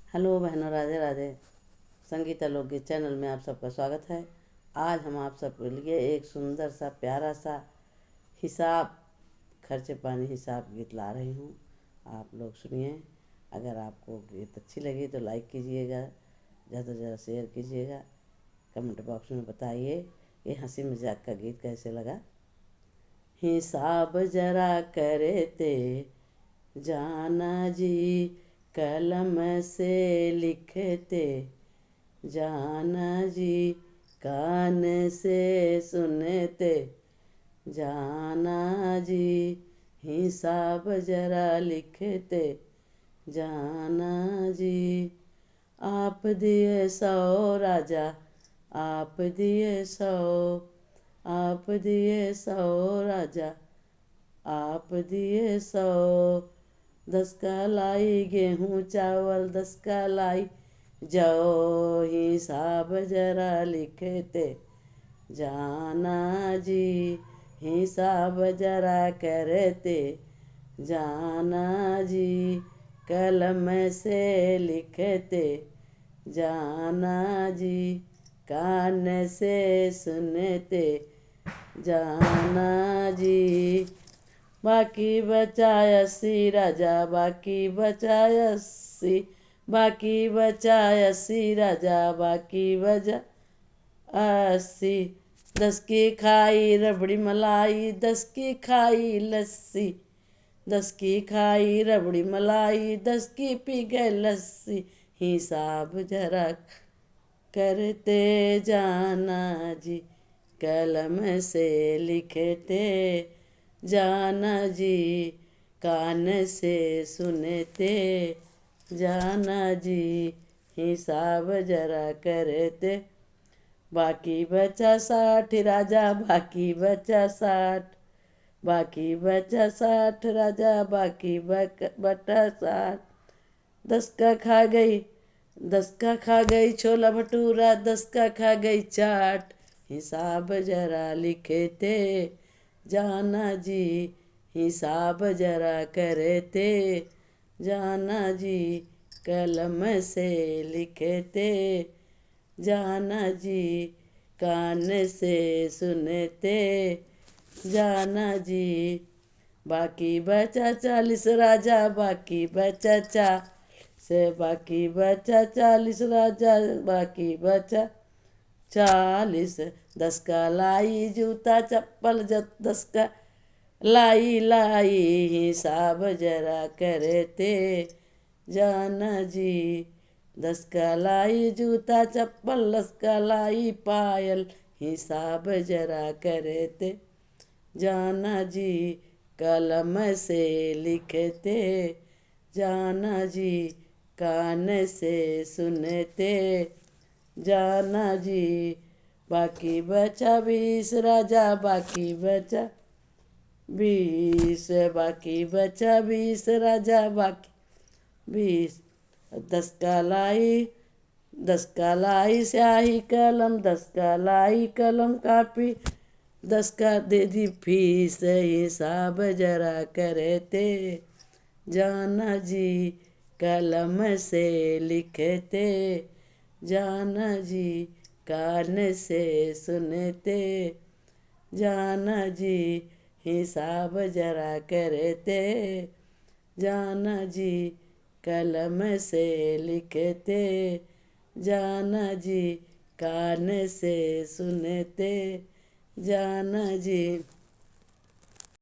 Hello बहनों, राधे राधे। संगीता लोकगीत channel में आप सबका स्वागत है। आज हम आप सबके लिए एक सुंदर सा प्यारा सा हिसाब खर्चे पानी हिसाब गीत ला रही हूँ। आप लोग सुनिए। अगर आपको गीत अच्छी लगी तो लाइक कीजिएगा, ज़्यादा से ज़्यादा शेयर कीजिएगा, कमेंट बॉक्स में बताइए ये हंसी मजाक का गीत कैसे लगा। हिसाब जरा करते जाना जी, कलम से लिखते जाना जी, कान से सुनते जाना जी, हिसाब जरा लिखते जाना जी। आप दिए 100 राजा, आप दिए 100, आप दिए 100 राजा, आप दिए 100। 10 का लाई गेहूँ चावल, 10 का लाई जौ, हिसाब जरा लिखते जाना जी, हिसाब जरा करते जाना जी, कलम से लिखते जाना जी, कान से सुनते जाना जी। बाकी बचा 80 राजा, बाकी बचा 80, बाकी बचा 80 राजा, बाकी बचा 80। 10 की खाई रबड़ी मलाई, 10 की खाई लस्सी, 10 की खाई रबड़ी मलाई, 10 की पी गए लस्सी, हिसाब जरा करते जाना जी, कलम से लिखते जाना जी, कान से सुनते जाना जी, हिसाब जरा करते। बाकी बचा 60 राजा, बाकी बचा 60, बाकी बचा 60 राजा, बाकी बटा 60। 10 का खा गई, 10 का खा गई छोला भटूरा, 10 का खा गई चाट, हिसाब जरा लिखते जाना जी, हिसाब जरा करते जाना जी, कलम से लिखते जाना जी, कान से सुनते जाना जी। बाकी बचा 40 राजा, बाकी बचा 40, बाकी बचा 40 राजा, बाकी बचा 40। 10 का लाई जूता चप्पल, 10 का लाई लाई, हिसाब जरा करते जाना जी। 10 का लाई जूता चप्पल, 10 का लाई पायल, हिसाब जरा करते जाना जी, कलम से लिखते जाना जी, कान से सुनते जाना जी। बाकी बचा 20 राजा, बाकी बचा 20, बाकी बचा 20 राजा, बाकी 20। 10 का लाई, 10 का लाई स्याही कलम, 10 का लाई कलम कापी, 10 का दे दी फीस, हिसाब जरा करते जाना जी, कलम से लिखते जाना जी, कान से सुनते जाना जी, हिसाब जरा करते जाना जी, कलम से लिखते जाना जी, कान से सुनते जाना जी।